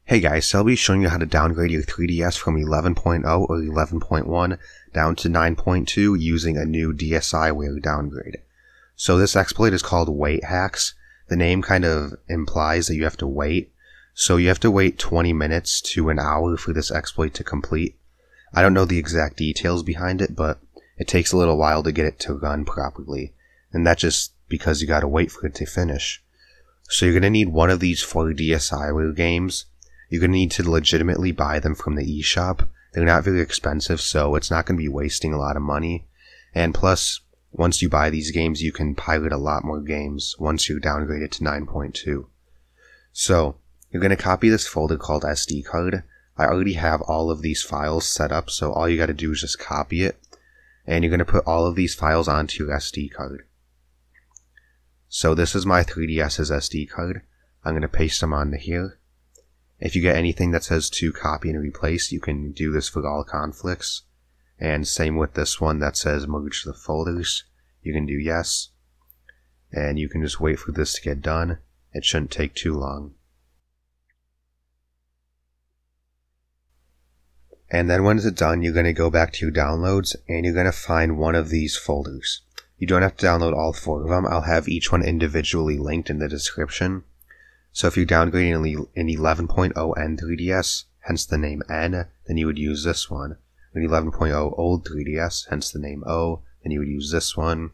Hey guys, so I'll be showing you how to downgrade your 3DS from 11.0 or 11.1 down to 9.2 using a new DSiWare downgrade. So this exploit is called waithax. The name kind of implies that you have to wait. So you have to wait 20 minutes to an hour for this exploit to complete. I don't know the exact details behind it, but it takes a little while to get it to run properly. And that's just because you gotta wait for it to finish. So you're gonna need one of these 4 DSiWare games. You're going to need to legitimately buy them from the eShop. They're not very expensive, so it's not going to be wasting a lot of money. And plus, once you buy these games, you can pilot a lot more games once you're downgraded to 9.2. So, you're going to copy this folder called SD card. I already have all of these files set up, so all you got to do is just copy it. And you're going to put all of these files onto your SD card. So this is my 3DS's SD card. I'm going to paste them onto here. If you get anything that says to copy and replace, you can do this for all conflicts. And same with this one that says merge the folders. You can do yes. And you can just wait for this to get done. It shouldn't take too long. And then when it's done, you're going to go back to your downloads and you're going to find one of these folders. You don't have to download all 4 of them. I'll have each one individually linked in the description. So if you're downgrading an 11.0 N 3DS, hence the name N, then you would use this one. An 11.0 old 3DS, hence the name O, then you would use this one.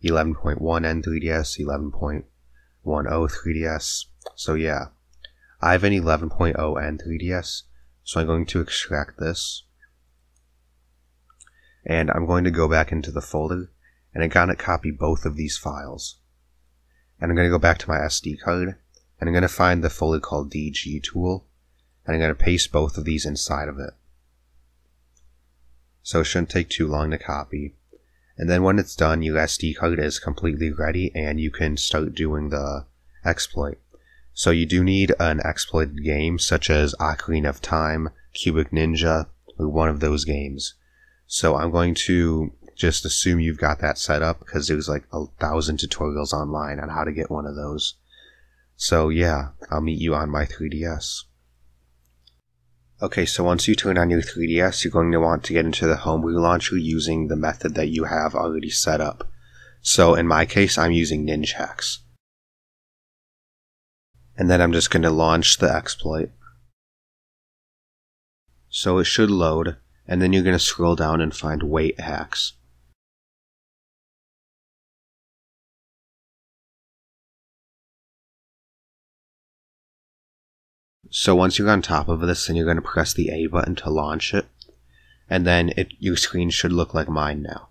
11.1 N 3DS, 11.10 3DS. So yeah, I have an 11.0 N 3DS, so I'm going to extract this. And I'm going to go back into the folder, and I'm going to copy both of these files. And I'm going to go back to my SD card. And I'm going to find the folder called DG tool, and I'm going to paste both of these inside of it. So it shouldn't take too long to copy. And then when it's done, your SD card is completely ready and you can start doing the exploit. So you do need an exploited game such as Ocarina of Time, Cubic Ninja, or one of those games. So I'm going to just assume you've got that set up because there's like 1,000 tutorials online on how to get one of those. So yeah, I'll meet you on my 3DS. Okay, so once you turn on your 3DS, you're going to want to get into the homebrew launcher using the method that you have already set up. So in my case, I'm using Ninjax. And then I'm just going to launch the exploit. So it should load, and then you're going to scroll down and find waithax. So once you're on top of this, then you're going to press the A button to launch it. And then your screen should look like mine now.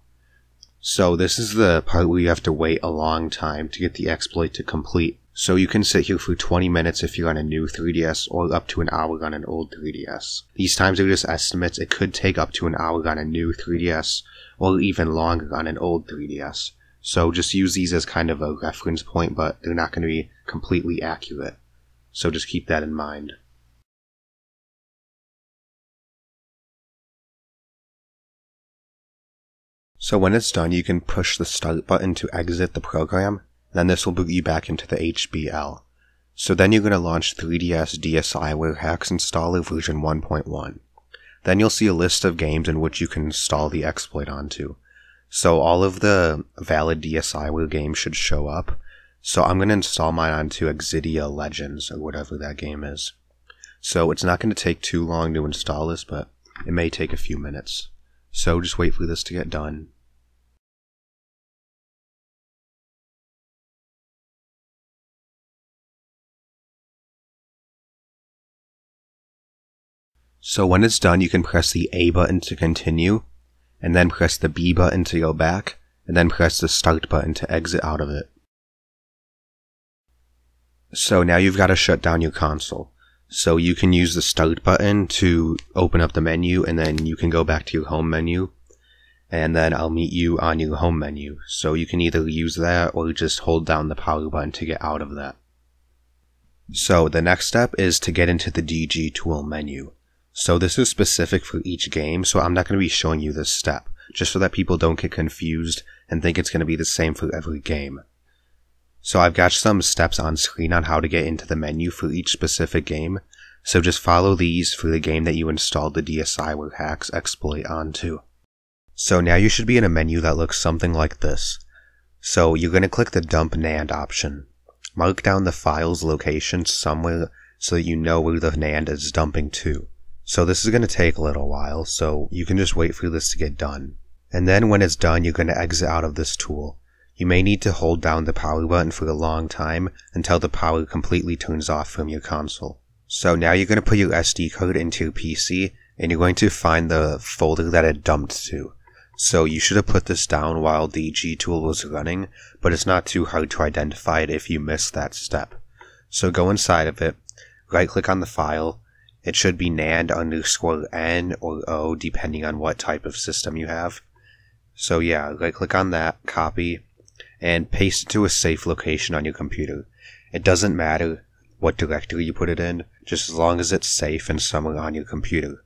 So this is the part where you have to wait a long time to get the exploit to complete. So you can sit here for 20 minutes if you're on a new 3DS, or up to an hour on an old 3DS. These times are just estimates. It could take up to an hour on a new 3DS, or even longer on an old 3DS. So just use these as kind of a reference point, but they're not going to be completely accurate. So just keep that in mind. So when it's done, you can push the start button to exit the program. Then this will boot you back into the HBL. So then you're going to launch 3DS DSiWare Hacks Installer version 1.1. Then you'll see a list of games in which you can install the exploit onto. So all of the valid DSiWare games should show up. So I'm going to install mine onto Exidia Legends, or whatever that game is. So it's not going to take too long to install this, but it may take a few minutes. So just wait for this to get done. So when it's done, you can press the A button to continue, and then press the B button to go back, and then press the Start button to exit out of it. So now you've got to shut down your console. So you can use the Start button to open up the menu, and then you can go back to your home menu, and then I'll meet you on your home menu. So you can either use that or just hold down the power button to get out of that. So the next step is to get into the DG tool menu. So this is specific for each game, so I'm not going to be showing you this step, just so that people don't get confused and think it's going to be the same for every game. So I've got some steps on screen on how to get into the menu for each specific game. So just follow these for the game that you installed the DSiWare hacks exploit onto. So now you should be in a menu that looks something like this. So you're going to click the Dump NAND option. Mark down the file's location somewhere so that you know where the NAND is dumping to. So this is going to take a little while, so you can just wait for this to get done. And then when it's done, you're going to exit out of this tool. You may need to hold down the power button for a long time until the power completely turns off from your console. So now you're going to put your SD card into your PC, and you're going to find the folder that it dumped to. So you should have put this down while the G tool was running, but it's not too hard to identify it if you missed that step. So go inside of it, right click on the file. It should be NAND_N or O depending on what type of system you have. So yeah, right click on that, copy, and paste it to a safe location on your computer. It doesn't matter what directory you put it in, just as long as it's safe and somewhere on your computer.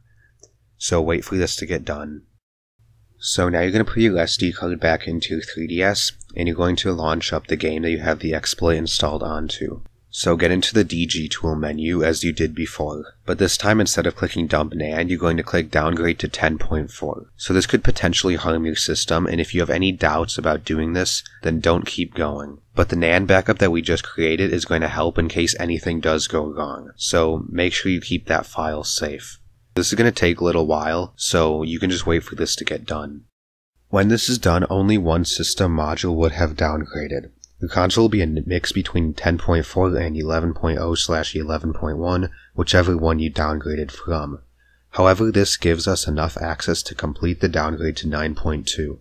So wait for this to get done. So now you're going to put your SD card back into your 3DS, and you're going to launch up the game that you have the exploit installed onto. So get into the DG tool menu as you did before, but this time instead of clicking Dump NAND, you're going to click Downgrade to 10.4. So this could potentially harm your system, and if you have any doubts about doing this, then don't keep going. But the NAND backup that we just created is going to help in case anything does go wrong, so make sure you keep that file safe. This is going to take a little while, so you can just wait for this to get done. When this is done, only one system module would have downgraded. Your console will be a mix between 10.4 and 11.0/11.1, whichever one you downgraded from. However, this gives us enough access to complete the downgrade to 9.2.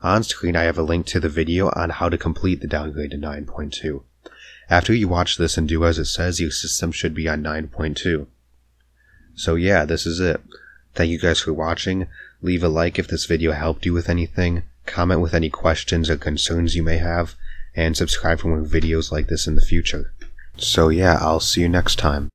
On screen I have a link to the video on how to complete the downgrade to 9.2. After you watch this and do as it says, your system should be on 9.2. So yeah, this is it. Thank you guys for watching. Leave a like if this video helped you with anything, comment with any questions or concerns you may have, and subscribe for more videos like this in the future. So yeah, I'll see you next time.